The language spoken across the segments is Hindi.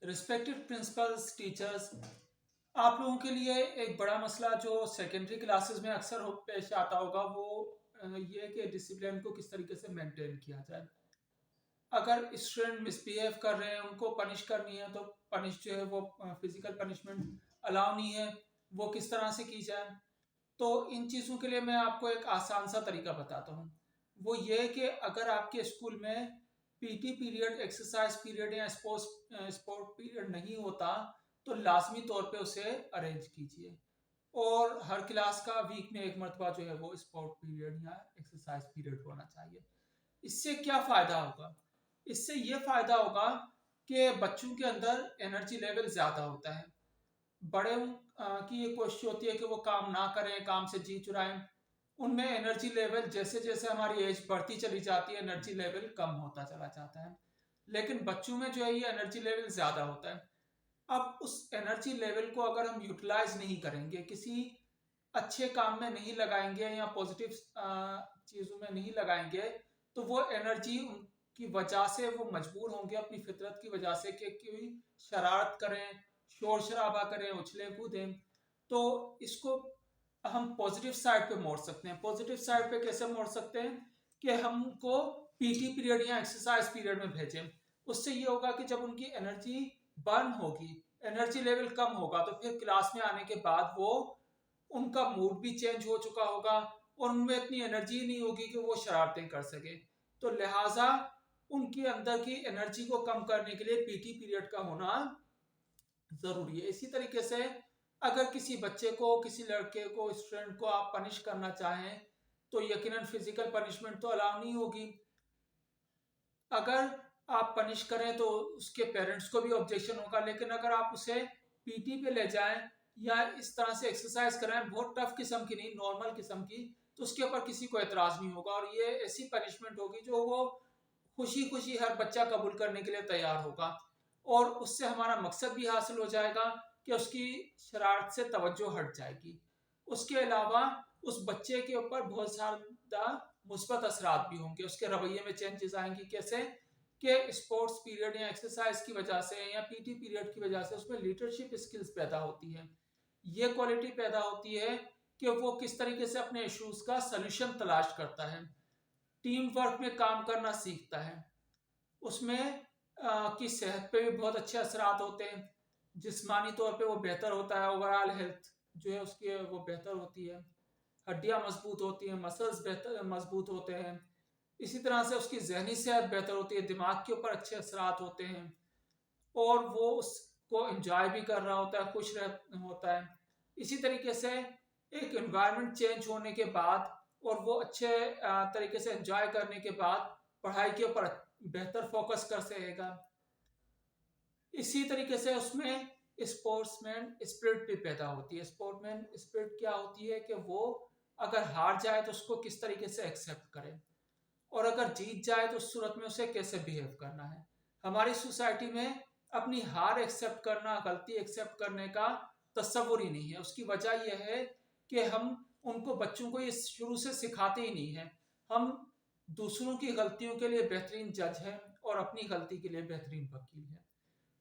रिस्पेक्टेड प्रिंसिपल्स, टीचर्स, आप लोगों के लिए एक बड़ा मसला जो सेकेंडरी क्लासेस में अक्सर पेश आता होगा वो ये है कि डिसिप्लिन को किस तरीके से मेंटेन किया जाए। अगर स्टूडेंट मिसबिहेव कर रहे हैं, उनको पनिश करनी है तो पनिश जो है वो फिजिकल पनिशमेंट अलाउ नहीं है, वो किस तरह से की जाए। तो इन चीज़ों के लिए मैं आपको एक आसान सा तरीका बताता हूँ। वो ये है कि अगर आपके स्कूल में पीटी पीरियड, एक्सरसाइज पीरियड या स्पोर्ट पीरियड नहीं होता तो लाजमी तौर पे उसे अरेंज कीजिए। और हर क्लास का वीक में एक मरतबा जो है वो स्पोर्ट पीरियड या एक्सरसाइज पीरियड होना चाहिए। इससे क्या फ़ायदा होगा? इससे ये फ़ायदा होगा कि बच्चों के अंदर एनर्जी लेवल ज़्यादा होता है। बड़े की ये कोशिश होती है कि वो काम ना करें, काम से जी चुराएं। उनमें एनर्जी लेवल जैसे जैसे हमारी एज बढ़ती चली जाती है, एनर्जी लेवल कम होता चला जाता है। लेकिन बच्चों में जो है ये एनर्जी लेवल ज़्यादा होता है। अब उस एनर्जी लेवल को अगर हम यूटिलाइज नहीं करेंगे, किसी अच्छे काम में नहीं लगाएंगे या पॉजिटिव चीज़ों में नहीं लगाएंगे, तो वो एनर्जी उनकी वजह से वो मजबूर होंगे अपनी फितरत की वजह से कि कोई शरारत करें, शोर शराबा करें, उछलें कूदें। तो इसको हम पॉजिटिव साइड पे मोड़ सकते हैं। पॉजिटिव साइड पे कैसे मोड़ सकते हैं कि हमको पीटी पीरियड या एक्सरसाइज पीरियड में भेजें। उससे ये होगा कि जब उनकी एनर्जी बर्न होगी, एनर्जी लेवल कम होगा, तो फिर क्लास में आने के बाद वो उनका मूड भी चेंज हो चुका होगा और उनमें इतनी एनर्जी नहीं होगी कि वो शरारतें कर सके। तो लिहाजा उनके अंदर की एनर्जी को कम करने के लिए पीटी पीरियड का होना जरूरी है। इसी तरीके से अगर किसी बच्चे को, किसी लड़के को, स्टूडेंट को आप पनिश करना चाहें तो यकीनन फिजिकल पनिशमेंट तो अलाउ नहीं होगी। अगर आप पनिश करें तो उसके पेरेंट्स को भी ऑब्जेक्शन होगा। लेकिन अगर आप उसे पीटी पे ले जाएं या इस तरह से एक्सरसाइज कराएं, बहुत टफ किस्म की नहीं, नॉर्मल किस्म की, तो उसके ऊपर किसी को एतराज नहीं होगा और ये ऐसी पनिशमेंट होगी जो वो खुशी खुशी हर बच्चा कबूल करने के लिए तैयार होगा। और उससे हमारा मकसद भी हासिल हो जाएगा कि उसकी शरारत से तवज्जो हट जाएगी। उसके अलावा उस बच्चे के ऊपर बहुत ज़्यादा मुस्बत असरात भी होंगे, उसके रवैये में चेंजेस आएंगी। कैसे कि स्पोर्ट्स पीरियड या एक्सरसाइज की वजह से या पीटी पीरियड की वजह से उसमें लीडरशिप स्किल्स पैदा होती है। ये क्वालिटी पैदा होती है कि वो किस तरीके से अपने इश्यूज का सलूशन तलाश करता है, टीम वर्क में काम करना सीखता है। उसमें की सेहत पे भी बहुत अच्छे असरात होते हैं। जिस्मानी तौर पे वो बेहतर होता है, ओवरऑल हेल्थ जो है उसकी वो बेहतर होती है। हड्डियां मजबूत होती हैं, मसल्स बेहतर मजबूत होते हैं। इसी तरह से उसकी जहनी सेहत बेहतर होती है, दिमाग के ऊपर अच्छे असरात होते हैं और वो उसको एंजॉय भी कर रहा होता है, खुश होता है। इसी तरीके से एक एनवायरनमेंट चेंज होने के बाद और वो अच्छे तरीके से एंजॉय करने के बाद पढ़ाई के ऊपर बेहतर फोकस कर सकेगा। इसी तरीके से उसमें स्पोर्ट्समैन स्पिरिट भी पैदा होती है। स्पोर्ट्समैन स्पिरिट क्या होती है कि वो अगर हार जाए तो उसको किस तरीके से एक्सेप्ट करे और अगर जीत जाए तो उस सूरत में उसे कैसे बिहेव करना है। हमारी सोसाइटी में अपनी हार एक्सेप्ट करना, गलती एक्सेप्ट करने का तस्वुर ही नहीं है। उसकी वजह यह है कि हम उनको, बच्चों को ये शुरू से सिखाते ही नहीं है। हम दूसरों की गलतियों के लिए बेहतरीन जज हैं और अपनी गलती के लिए बेहतरीन वकील हैं।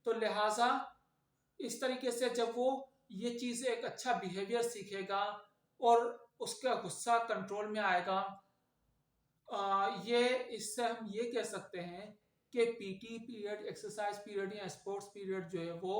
तो लिहाजा इस तरीके से जब वो ये चीज़ एक अच्छा बिहेवियर सीखेगा और उसका गुस्सा कंट्रोल में आएगा, ये इससे हम ये कह सकते हैं कि पीटी पीरियड, एक्सरसाइज पीरियड या स्पोर्ट्स पीरियड जो है वो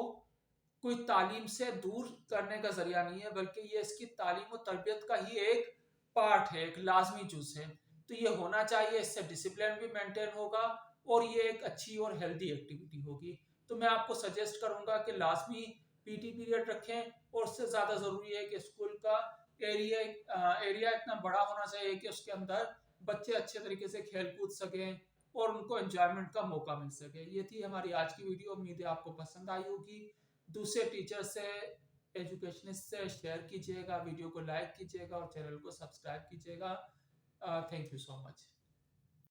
कोई तालीम से दूर करने का जरिया नहीं है, बल्कि ये इसकी तालीम और तरबियत का ही एक पार्ट है, एक लाजमी जुज है। तो ये होना चाहिए, इससे डिसिप्लिन भी मेंटेन होगा और ये एक अच्छी और हेल्दी एक्टिविटी होगी। तो मैं आपको सजेस्ट करूंगा कि लाजमी पीटी पीरियड रखें और उससे ज़्यादा ज़रूरी है कि स्कूल का एरिया इतना बड़ा होना चाहिए कि उसके अंदर बच्चे अच्छे तरीके से खेल कूद सकें और उनको एंजॉयमेंट का मौका मिल सके। ये थी हमारी आज की वीडियो, उम्मीद है आपको पसंद आई होगी। दूसरे टीचर से, एजुकेशनिस्ट से शेयर कीजिएगा, वीडियो को लाइक कीजिएगा और चैनल को सब्सक्राइब कीजिएगा। Thank you so much.